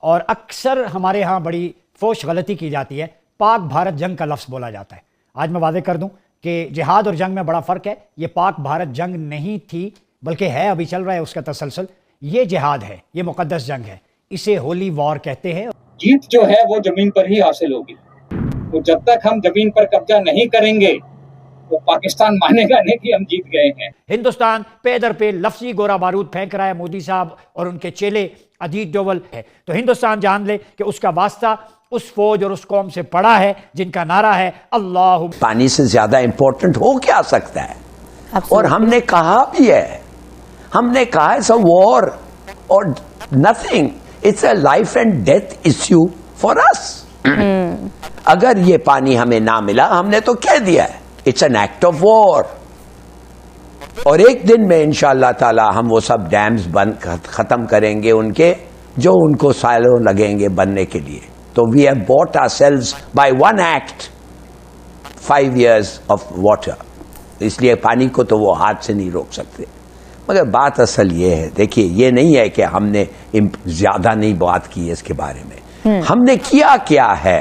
और अक्सर हमारे यहाँ बड़ी फोश गलती की जाती है, पाक भारत जंग का लफ्ज़ बोला जाता है। आज मैं वादे कर दूं कि जिहाद और जंग में बड़ा फ़र्क है। ये पाक भारत जंग नहीं थी, बल्कि है, अभी चल रहा है उसका तसलसल। ये जिहाद है, ये मुकद्दस जंग है, इसे होली वॉर कहते हैं। जीत जो है वो जमीन पर ही हासिल होगी। तो जब तक हम जमीन पर कब्जा नहीं करेंगे तो पाकिस्तान मानेगा नहीं कि हम जीत गए हैं। हिंदुस्तान पे दर पे लफ्जी गोरा बारूद फेंक रहा है मोदी साहब और उनके चेले अजीत डोवल है। तो हिंदुस्तान जान ले कि उसका वास्ता उस फौज और उस कौम से पड़ा है जिनका नारा है अल्लाह। पानी से ज्यादा इंपॉर्टेंट हो क्या सकता है? और हमने कहा भी है, हमने कहा इट्स अ वॉर और nothing, it's a life and death issue for us. अगर ये पानी हमें ना मिला, हमने तो कह दिया है it's an act of war. और एक दिन में इंशाअल्लाह ताला हम वो सब डैम्स बंद खत्म करेंगे उनके, जो उनको सालों लगेंगे बनने के लिए। तो we have bought ourselves by one act 5 years of water. इसलिए पानी को तो वो हाथ से नहीं रोक सकते। मगर बात असल ये है, देखिए, ये नहीं है कि हमने ज्यादा नहीं बात की इसके बारे में। हमने किया क्या है?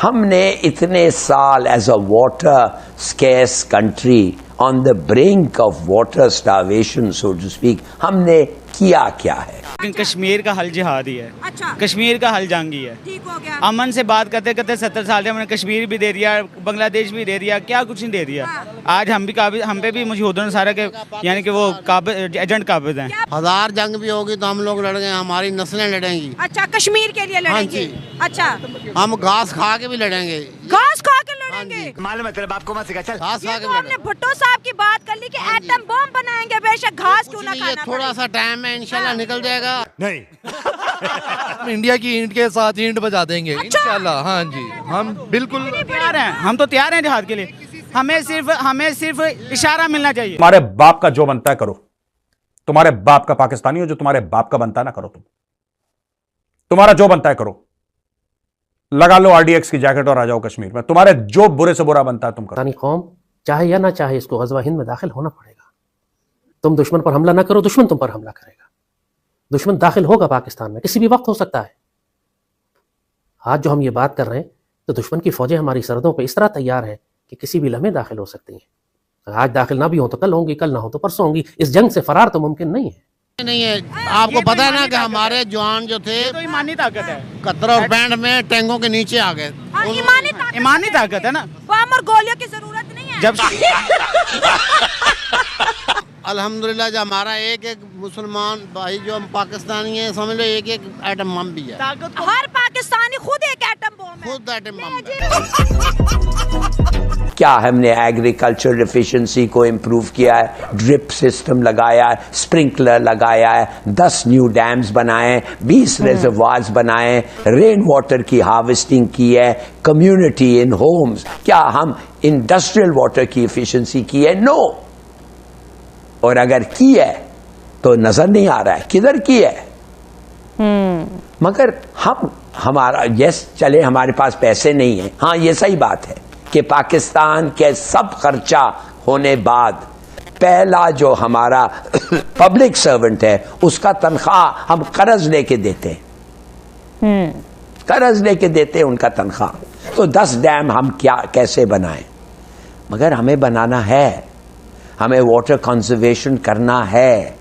हमने इतने साल as a water scarce country on the brink of water starvation so to speak, हमने किया क्या है? कश्मीर का हल जिहाद ही है। अच्छा। कश्मीर का हल जंगी है। ठीक हो गया। अमन से बात करते करते 70 साल से हमने कश्मीर भी दे दिया, बांग्लादेश भी दे दिया, क्या कुछ नहीं दे दिया। आज हम पे भी मशहूदन सारा के यानी कि वो एजेंट काबिज हैं। 1000 जंग भी होगी तो हम लोग लड़ेंगे, हमारी नस्लें लड़ेंगी। अच्छा, कश्मीर के लिए लड़ेंगे? अच्छा, हम घास खा के भी लड़ेंगे। घास खा के लड़ेंगे? मालूम है तेरे बाप को मत सिखा, चल। घास खा के तो भी हमने लड़ेंगे। भुट्टो साहब की बात कर ली कि एटम बम बनाएंगे, बेशक घास क्यों ना ये खाना थोड़ा पड़े। सा टाइम है, इंशाल्लाह निकल जाएगा। नहीं इंडिया की ईंट के साथ ईंट बजा देंगे इंशाल्लाह। हाँ जी, हम बिल्कुल तैयार हैं, हम तो तैयार हैं जिहाद के लिए। हमें सिर्फ इशारा मिलना चाहिए। तुम्हारे बाप का जो बनता है करो। तुम्हारे बाप का पाकिस्तानी हो, जो तुम्हारे बाप का बनता है ना करो। तुम्हारा जो बनता है करो। लगा लो आरडीएक्स की जैकेट और आ जाओ कश्मीर में। तुम्हारे जो बुरे से बुरा बनता है तुम करो। कौम चाहे या ना चाहे, इसको गज़वा हिंद में दाखिल होना पड़ेगा। तुम दुश्मन पर हमला ना करो, दुश्मन तुम पर हमला करेगा। दुश्मन दाखिल होगा पाकिस्तान में, किसी भी वक्त हो सकता है। आज जो हम ये बात कर रहे हैं तो दुश्मन की फौजें हमारी सरहदों पे इस तरह तैयार हैं कि किसी भी लम्हे दाखिल हो सकती हैं। आज दाखिल ना भी हो तो कल होंगी, कल ना हो तो परसों होंगी। इस जंग से फरार तो मुमकिन नहीं है। नहीं है, आपको पता है ना कि हमारे जवान जो थे तो ईमानी ताकत है। 71 और 65 में टैंकों के नीचे आ गए। हाँ, ईमानी ताकत है ना। बम और गोलियों की जरूरत नहीं है। जब अल्हम्दुलिल्लाह जो हमारा एक एक मुसलमान भाई जो हम पाकिस्तानी हैं, समझ लो एक एक एटम बम भी है। हर पाकिस्तानी खुद एक एटम बम है। खुद एटम बम है। क्या हमने एग्रीकल्चर एफिशिएंसी को इम्प्रूव किया है? ड्रिप सिस्टम लगाया है, स्प्रिंकलर लगाया है, 10 न्यू डैम्स बनाए, 20 रिजर्वायर्स बनाए, रेन वाटर की हार्वेस्टिंग की है, कम्युनिटी इन होम्स। क्या हम इंडस्ट्रियल वाटर की एफिशिएंसी की है? नो। और अगर की है तो नजर नहीं आ रहा है किधर की है। मगर हमारा यस चले, हमारे पास पैसे नहीं है। हाँ, ये सही बात है कि पाकिस्तान के सब खर्चा होने बाद पहला जो हमारा पब्लिक सर्वेंट है उसका तनख्वाह हम कर्ज लेके देते हैं। कर्ज लेके देते हैं उनका तनख्वाह। तो 10 डैम हम कैसे बनाएं? मगर हमें बनाना है, हमें वाटर कंजर्वेशन करना है,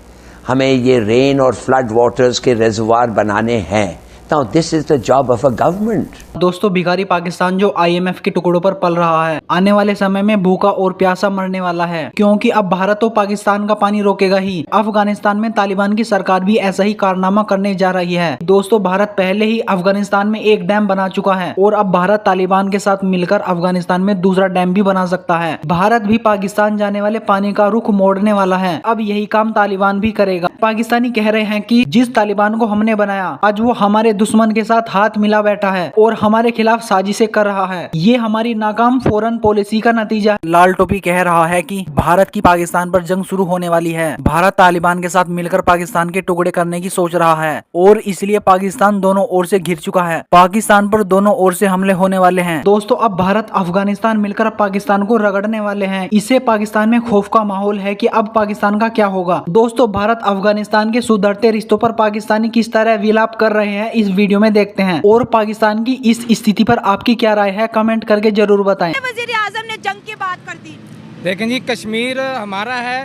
हमें ये रेन और फ्लड वाटर्स के रिजर्वायर बनाने हैं। Now this is the job of a government. दोस्तों, भिखारी पाकिस्तान जो आईएमएफ के टुकड़ों पर पल रहा है, आने वाले समय में भूखा और प्यासा मरने वाला है, क्योंकि अब भारत तो पाकिस्तान का पानी रोकेगा ही। अफगानिस्तान में तालिबान की सरकार भी ऐसा ही कारनामा करने जा रही है। दोस्तों, भारत पहले ही अफगानिस्तान में एक डैम बना चुका है और अब भारत तालिबान के साथ मिलकर अफगानिस्तान में दूसरा डैम भी बना सकता है। भारत भी पाकिस्तान जाने वाले पानी का रुख मोड़ने वाला है। अब यही काम तालिबान भी करेगा। पाकिस्तानी कह रहे हैं कि जिस तालिबान को हमने बनाया, आज वो हमारे दुश्मन के साथ हाथ मिला बैठा है और हमारे खिलाफ साजिशें कर रहा है। ये हमारी नाकाम फॉरेन पॉलिसी का नतीजा है। लाल टोपी कह रहा है कि भारत की पाकिस्तान पर जंग शुरू होने वाली है। भारत तालिबान के साथ मिलकर पाकिस्तान के टुकड़े करने की सोच रहा है और इसलिए पाकिस्तान दोनों ओर से घिर चुका है। पाकिस्तान पर दोनों ओर से हमले होने वाले हैं। दोस्तों, अब भारत अफगानिस्तान मिलकर पाकिस्तान को रगड़ने वाले हैं। इससे पाकिस्तान में खौफ का माहौल है कि अब पाकिस्तान का क्या होगा। दोस्तों, भारत अफगानिस्तान के सुधरते रिश्तों पर पाकिस्तानी किस तरह विलाप कर रहे हैं, इस वीडियो में देखते हैं और पाकिस्तान की इस स्थिति पर आपकी क्या राय है कमेंट करके जरूर बताएं। वजीर आजम ने जंग की बात कर दी। देखें जी, कश्मीर हमारा है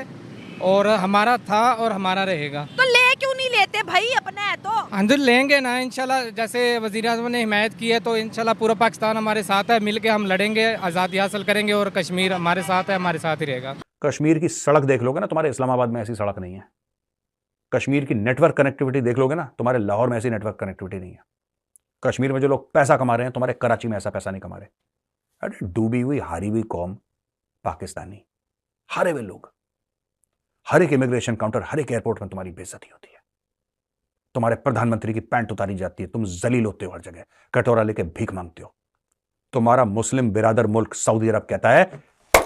और हमारा था और हमारा रहेगा, तो ले क्यों नहीं लेते भाई, अपना है तो हम लेंगे ना इंशाल्लाह। जैसे वज़ीर आज़म ने हिमायत की है तो इंशाल्लाह पूरा पाकिस्तान हमारे साथ है, मिलके हम लड़ेंगे, आज़ादी हासिल करेंगे और कश्मीर हमारे साथ है, हमारे साथ ही रहेगा। कश्मीर की सड़क देख लोगे ना, तुम्हारे इस्लामाबाद में ऐसी सड़क नहीं है। कश्मीर की नेटवर्क कनेक्टिविटी देख लोगे ना, तुम्हारे लाहौर में ऐसी नेटवर्क कनेक्टिविटी नहीं है। कश्मीर में जो लोग पैसा कमा रहे हैं, तुम्हारे कराची में ऐसा पैसा नहीं कमा रहे। अरे डूबी हुई हारी हुई कौम पाकिस्तानी, हारे हुए लोग। हर एक इमिग्रेशन काउंटर, हर एक एयरपोर्ट में तुम्हारी बेइज्जती होती है, तुम्हारे प्रधानमंत्री की पैंट उतारी जाती है, तुम जलील होते हो हर जगह, कटोरा लेके भीख मांगते हो। तुम्हारा मुस्लिम बिरादर मुल्क सऊदी अरब कहता है,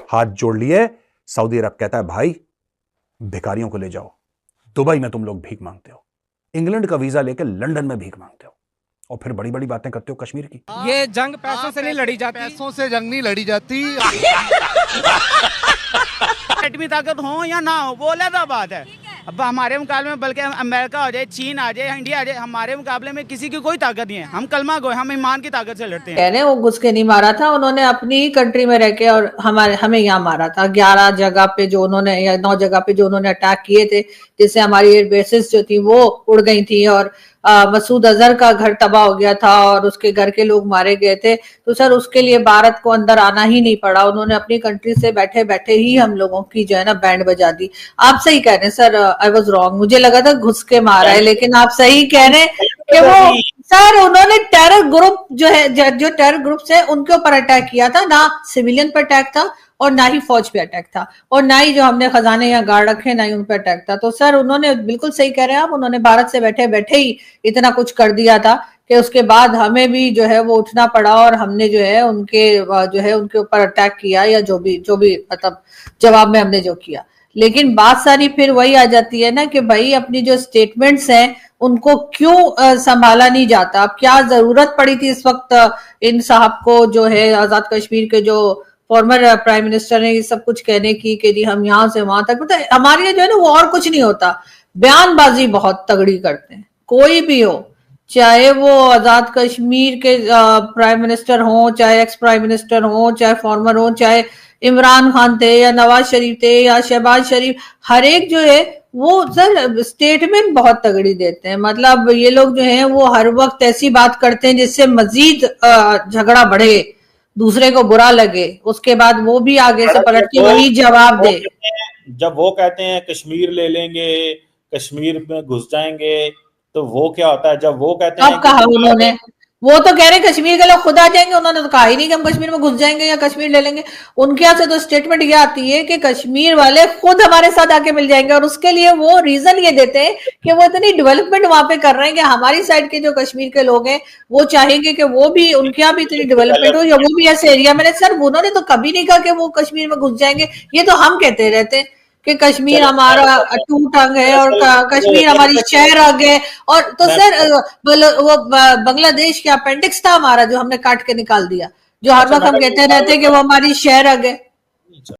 हाथ जोड़ लिए, सऊदी अरब कहता है भाई भिखारियों को ले जाओ। दुबई में तुम लोग भीख मांगते हो, इंग्लैंड का वीजा लेके लंदन में भीख मांगते हो, और फिर बड़ी बड़ी बातें करते हो कश्मीर की। ये जंग पैसों से नहीं लड़ी जाती, पैसों से जंग नहीं लड़ी जाती। एटमी ताकत हो या ना हो, वो अलग बात है। अब हमारे मुकाबले में बल्कि अमेरिका हो जाए, चीन आ जाए, इंडिया आ जाए, हमारे मुकाबले में किसी की कोई ताकत नहीं है। हम कलमा गो, हम ईमान की ताकत से लड़ते हैं। कहने वो घुस के नहीं मारा था, उन्होंने अपनी ही कंट्री में रह के और हमें यहाँ मारा था। 11 जगह पे जो उन्होंने या 9 जगह पे जो उन्होंने अटैक किए थे, जिससे हमारी एयर बेसिस जो थी वो उड़ गई थी और मसूद अजहर का घर तबाह हो गया था और उसके घर के लोग मारे गए थे। तो सर उसके लिए भारत को अंदर आना ही नहीं पड़ा, उन्होंने अपनी कंट्री से बैठे बैठे ही हम लोगों की जो है ना बैंड बजा दी। आप सही कह रहे हैं सर, आई वाज रॉन्ग, मुझे लगा था घुस के मारा है, लेकिन आप सही कह रहे हैं कि वो सर उन्होंने टेरर ग्रुप जो है, जो टेरर ग्रुप्स है उनके ऊपर अटैक किया था, ना सिविलियन पर अटैक था और ना ही फौज पे अटैक था, और ना ही जो हमने खजाने या गार्ड रखे ना ही उन पे अटैक था। तो सर उन्होंने बिल्कुल सही कह रहे हैं आप, उन्होंने भारत से बैठे बैठे ही इतना कुछ कर दिया था कि उसके बाद हमें भी जो है वो उठना पड़ा और हमने जो है उनके ऊपर अटैक किया या जो भी मतलब जवाब में हमने जो किया। लेकिन बात सारी फिर वही आ जाती है ना कि भाई अपनी जो स्टेटमेंट्स हैं उनको क्यों संभाला नहीं जाता। अब क्या जरूरत पड़ी थी इस वक्त इन साहब को जो है आजाद कश्मीर के जो फॉर्मर प्राइम मिनिस्टर ने ये सब कुछ कहने की कि जी हम यहाँ से वहां तक, मतलब हमारे यहाँ जो है ना वो और कुछ नहीं होता, बयानबाजी बहुत तगड़ी करते हैं। कोई भी हो, चाहे वो आजाद कश्मीर के प्राइम मिनिस्टर हो, चाहे एक्स प्राइम मिनिस्टर हो, चाहे फॉर्मर हो, चाहे इमरान खान थे या नवाज शरीफ थे या शहबाज शरीफ, हर एक जो है वो सर स्टेटमेंट बहुत तगड़ी देते हैं। मतलब ये लोग जो है वो हर वक्त ऐसी बात करते हैं जिससे मजीद झगड़ा बढ़े, दूसरे को बुरा लगे, उसके बाद वो भी आगे से पलट के वही जवाब दे। जब वो कहते हैं कश्मीर ले लेंगे, कश्मीर में घुस जाएंगे, तो वो क्या होता है जब वो कहते हैं, अब कहा उन्होंने, वो तो कह रहे हैं कश्मीर के लोग खुद आ जाएंगे, उन्होंने तो कहा ही नहीं कि हम कश्मीर में घुस जाएंगे या कश्मीर ले लेंगे। उनके यहाँ से तो स्टेटमेंट ये आती है कि कश्मीर वाले खुद हमारे साथ आके मिल जाएंगे, और उसके लिए वो रीजन ये देते हैं कि वो इतनी डेवलपमेंट वहां पे कर रहे हैं कि हमारी साइड के जो कश्मीर के लोग हैं वो चाहेंगे कि वो भी उनके यहाँ भी इतनी डेवलपमेंट हो या वो भी ऐसे एरिया में। सर उन्होंने तो कभी नहीं कहा कि वो कश्मीर में घुस जाएंगे, ये तो हम कहते रहते हैं कि कश्मीर हमारा टूट अंग है और कश्मीर हमारी शहर अंग है। और तो सर वो बांग्लादेश के अपेंडिक्स था हमारा जो हमने काट के निकाल दिया, जो हर वक्त हम कहते रहते हैं कि वो हमारी शहर अंग है।